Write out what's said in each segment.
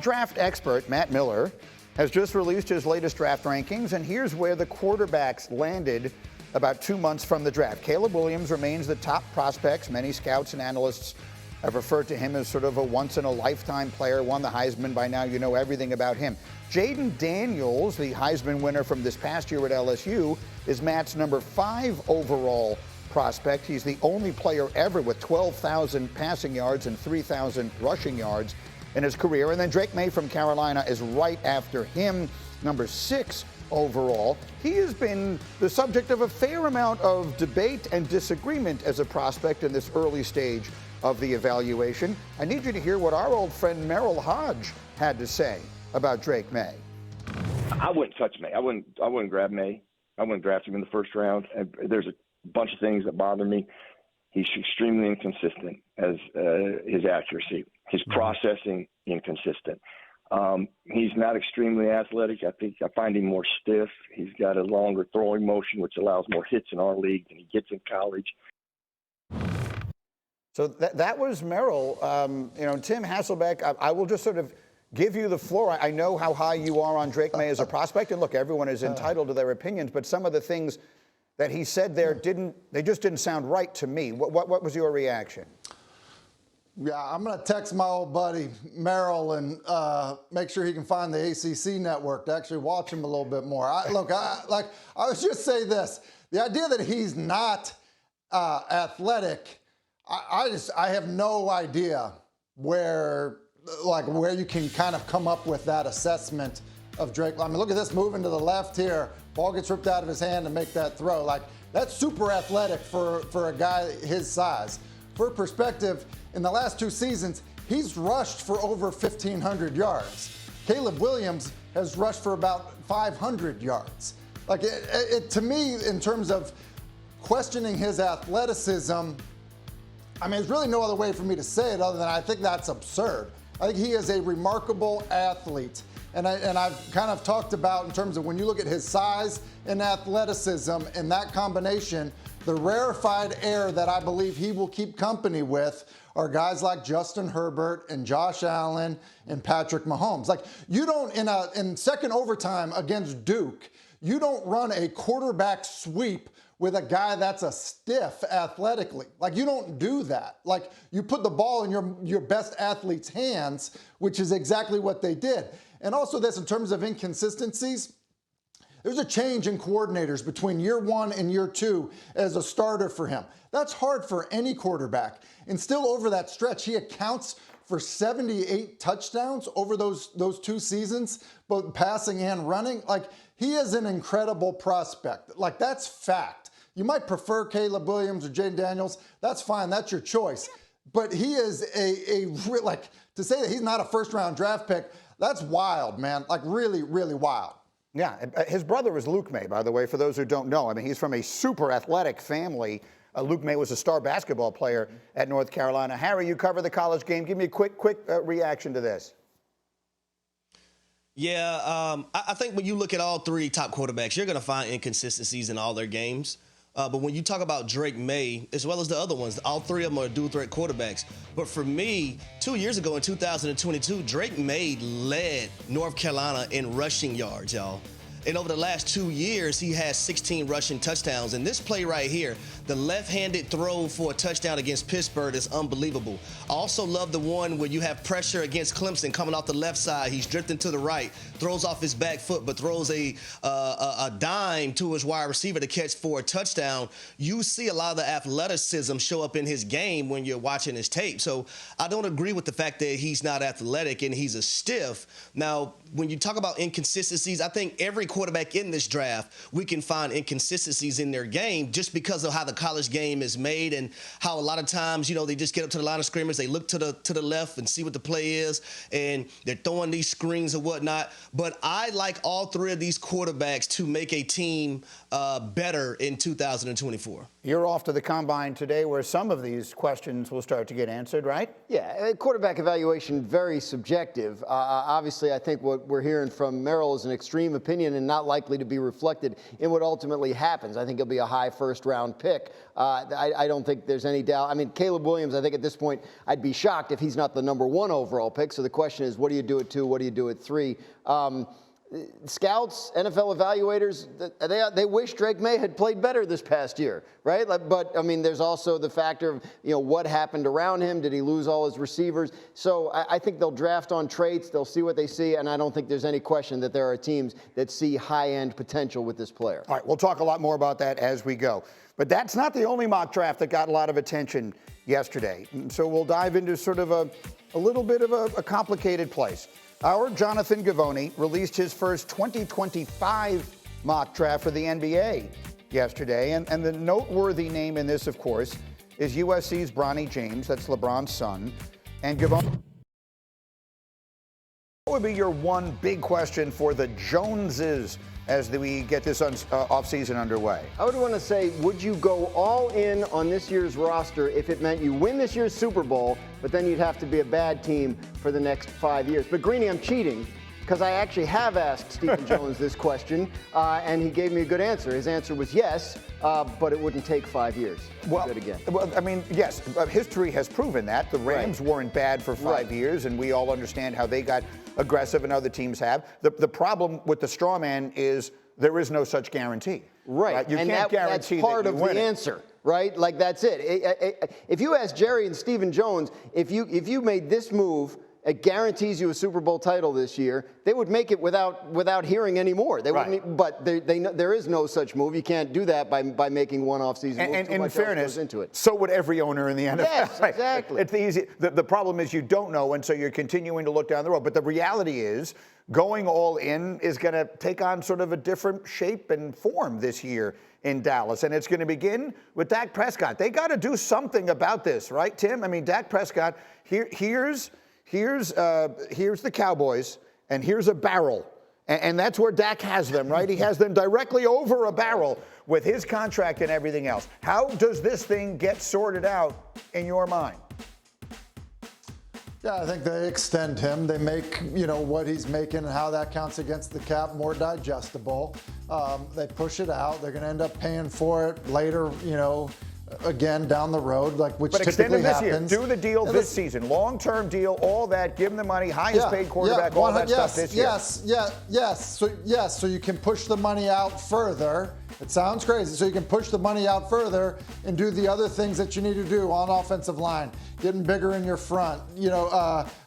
draft expert, Matt Miller, has just released his latest draft rankings, and here's where the quarterbacks landed about 2 months from the draft. Caleb Williams remains the top prospect. Many scouts and analysts have referred to him as sort of a once-in-a-lifetime player, won the Heisman. By now you know everything about him. Jayden Daniels, the Heisman winner from this past year at LSU, is Matt's number 5 overall prospect. He's the only player ever with 12,000 passing yards and 3,000 rushing yards in his career. And then Drake Maye from Carolina is right after him, number 6 overall. He has been the subject of a fair amount of debate and disagreement as a prospect in this early stage of the evaluation. I need you to hear what our old friend Merrill Hodge had to say about Drake Maye. I wouldn't touch Maye. I wouldn't grab Maye. I wouldn't draft him in the first round. There's a bunch of things that bother me. He's extremely inconsistent as his accuracy, his processing inconsistent. He's not extremely athletic. I find him more stiff. He's got a longer throwing motion, which allows more hits in our league than he gets in college. So that was Merrill. Tim Hasselbeck, I will just sort of give you the floor. I know how high you are on Drake Maye as a prospect, and look, everyone is entitled to their opinions, but some of the things that he said there just didn't sound right to me. What was your reaction? Yeah, I'm going to text my old buddy Merrill and make sure he can find the ACC network to actually watch him a little bit more. I was just say this: the idea that he's not athletic, I have no idea where you can kind of come up with that assessment of Drake. I mean, look at this, moving to the left here. Ball gets ripped out of his hand to make that throw. That's super athletic for a guy his size. For perspective, in the last 2 seasons, he's rushed for over 1,500 yards. Caleb Williams has rushed for about 500 yards. To me, in terms of questioning his athleticism, I mean, there's really no other way for me to say it other than I think that's absurd. I think he is a remarkable athlete. And I've kind of talked about in terms of when you look at his size and athleticism and that combination, the rarefied air that I believe he will keep company with are guys like Justin Herbert and Josh Allen and Patrick Mahomes. You don't, in second overtime against Duke, you don't run a quarterback sweep with a guy that's a stiff athletically. You don't do that. You put the ball in your best athlete's hands, which is exactly what they did. And also this, in terms of inconsistencies, there's a change in coordinators between year 1 and year 2 as a starter for him. That's hard for any quarterback. And still over that stretch, he accounts for 78 touchdowns over those 2 seasons, both passing and running. He is an incredible prospect. That's fact. You might prefer Caleb Williams or Jayden Daniels. That's fine. That's your choice. But he is to say that he's not a first-round draft pick, that's wild, man. Really, really wild. Yeah, his brother is Luke Maye, by the way, for those who don't know. I mean, he's from a super athletic family. Luke Maye was a star basketball player at North Carolina. Harry, you cover the college game. Give me a quick reaction to this. Yeah, I think when you look at all 3 top quarterbacks, you're going to find inconsistencies in all their games. But when you talk about Drake Maye, as well as the other ones, all 3 of them are dual-threat quarterbacks. But for me, 2 years ago in 2022, Drake Maye led North Carolina in rushing yards, y'all. And over the last 2 years, he has 16 rushing touchdowns. And this play right here, the left-handed throw for a touchdown against Pittsburgh is unbelievable. I also love the one where you have pressure against Clemson coming off the left side. He's drifting to the right, throws off his back foot, but throws a dime to his wide receiver to catch for a touchdown. You see a lot of the athleticism show up in his game when you're watching his tape. So I don't agree with the fact that he's not athletic and he's a stiff. Now, when you talk about inconsistencies, I think every quarterback in this draft, we can find inconsistencies in their game just because of how the college game is made and how a lot of times, they just get up to the line of scrimmage, they look to the left and see what the play is, and they're throwing these screens and whatnot. But I like all 3 of these quarterbacks to make a team better in 2024. You're off to the combine today where some of these questions will start to get answered, right? Yeah, quarterback evaluation, very subjective. Obviously, I think what we're hearing from Merrill is an extreme opinion, and not likely to be reflected in what ultimately happens. I think he'll be a high first-round pick. I don't think there's any doubt. I mean, Caleb Williams, I think at this point, I'd be shocked if he's not the number 1 overall pick. So the question is, what do you do at 2? What do you do at 3? Scouts, NFL evaluators, they wish Drake Maye had played better this past year, right? But, I mean, there's also the factor of, what happened around him. Did he lose all his receivers? So I think they'll draft on traits. They'll see what they see, and I don't think there's any question that there are teams that see high-end potential with this player. All right, we'll talk a lot more about that as we go. But that's not the only mock draft that got a lot of attention yesterday. So we'll dive into sort of a little bit of a complicated place. Our Jonathan Givony released his first 2025 mock draft for the NBA yesterday. And the noteworthy name in this, of course, is USC's Bronny James. That's LeBron's son. And Givony, what would be your one big question for the Joneses as we get this offseason underway? I would want to say, would you go all in on this year's roster if it meant you win this year's Super Bowl, but then you'd have to be a bad team for the next 5 years? But Greeny, I'm cheating because I actually have asked Stephen Jones this question, and he gave me a good answer. His answer was yes, but it wouldn't take 5 years to do it again. Well, I mean, yes, history has proven that. The Rams weren't bad for 5 years, and we all understand how they got aggressive and other teams have. The problem with the straw man is there is no such guarantee. Right. You can't guarantee that's part that of you win the it. answer, right? Like, that's it. If you ask Jerry and Stephen Jones, if you made this move, it guarantees you a Super Bowl title this year, they would make it without hearing any more. They wouldn't, but there is no such move. You can't do that by making one off-season move. And in fairness, into it. so would every owner in the NFL. Yes, exactly. It's easy. The problem is you don't know, and so you're continuing to look down the road. But the reality is, going all in is going to take on sort of a different shape and form this year in Dallas, and it's going to begin with Dak Prescott. They got to do something about this, right, Tim? I mean, Dak Prescott. Here's the Cowboys, and here's a barrel. And that's where Dak has them, right? He has them directly over a barrel with his contract and everything else. How does this thing get sorted out in your mind? Yeah, I think they extend him. They make, what he's making and how that counts against the cap more digestible. They push it out. They're going to end up paying for it later, again down the road, which but typically this happens. Year. Do the deal this season. Long-term deal, all that. Give them the money, highest paid quarterback, all that stuff this year. Yes. So you can push the money out further. It sounds crazy. So you can push the money out further and do the other things that you need to do on offensive line, getting bigger in your front,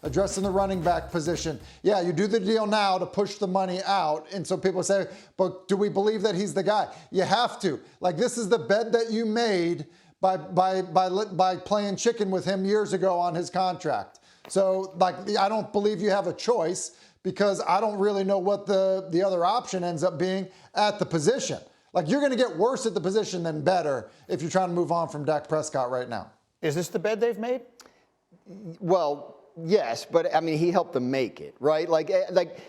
addressing the running back position. Yeah, you do the deal now to push the money out. And so people say, but do we believe that he's the guy? You have to. This is the bed that you made by playing chicken with him years ago on his contract. So, I don't believe you have a choice because I don't really know what the other option ends up being at the position. You're going to get worse at the position than better if you're trying to move on from Dak Prescott right now. Is this the bed they've made? Well, yes, but I mean, he helped them make it, right? Like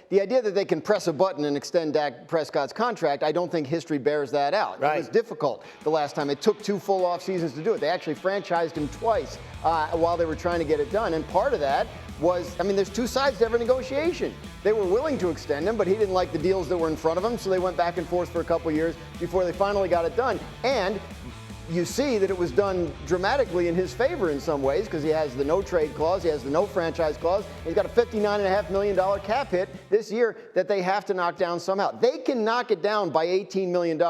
the idea that they can press a button and extend Dak Prescott's contract, I don't think history bears that out. Right. It was difficult the last time. It took 2 full off seasons to do it. They actually franchised him twice while they were trying to get it done. And part of that was, there's 2 sides to every negotiation. They were willing to extend him, but he didn't like the deals that were in front of him, so they went back and forth for a couple years before they finally got it done. And you see that it was done dramatically in his favor in some ways because he has the no trade clause, he has the no franchise clause. He's got a $59.5 million cap hit this year that they have to knock down somehow. They can knock it down by $18 million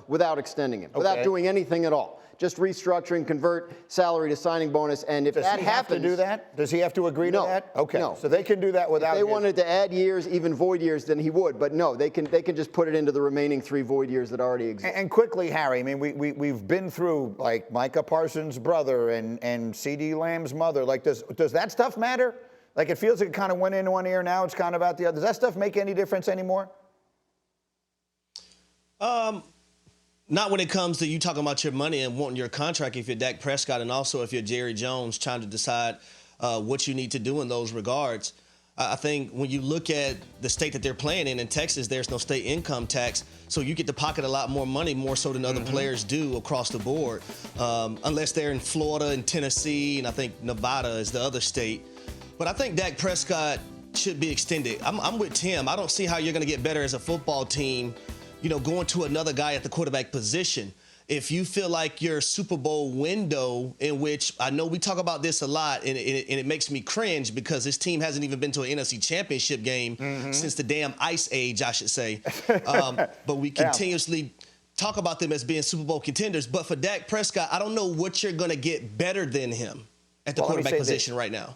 without extending him, without doing anything at all. Just restructuring, convert salary to signing bonus, and if that happens... Does he have to do that? Does he have to agree to that? Okay, no. So they can do that without... If they wanted to add years, even void years, then he would. But no, they can just put it into the remaining 3 void years that already exist. And quickly, Harry, we've been through Micah Parsons' brother and CeeDee Lamb's mother. Does that stuff matter? It feels like it kind of went in one ear, now it's kind of out the other. Does that stuff make any difference anymore? Not when it comes to you talking about your money and wanting your contract if you're Dak Prescott, and also if you're Jerry Jones trying to decide what you need to do in those regards. I think when you look at the state that they're playing in Texas, there's no state income tax, so you get to pocket a lot more money, more so than other players do across the board, unless they're in Florida and Tennessee, and I think Nevada is the other state. But I think Dak Prescott should be extended. I'm with Tim. I don't see how you're going to get better as a football team, going to another guy at the quarterback position. If you feel like your Super Bowl window, in which I know we talk about this a lot, and it makes me cringe because this team hasn't even been to an NFC Championship game since the damn Ice Age, I should say. But we continuously talk about them as being Super Bowl contenders. But for Dak Prescott, I don't know what you're going to get better than him at the quarterback position right now.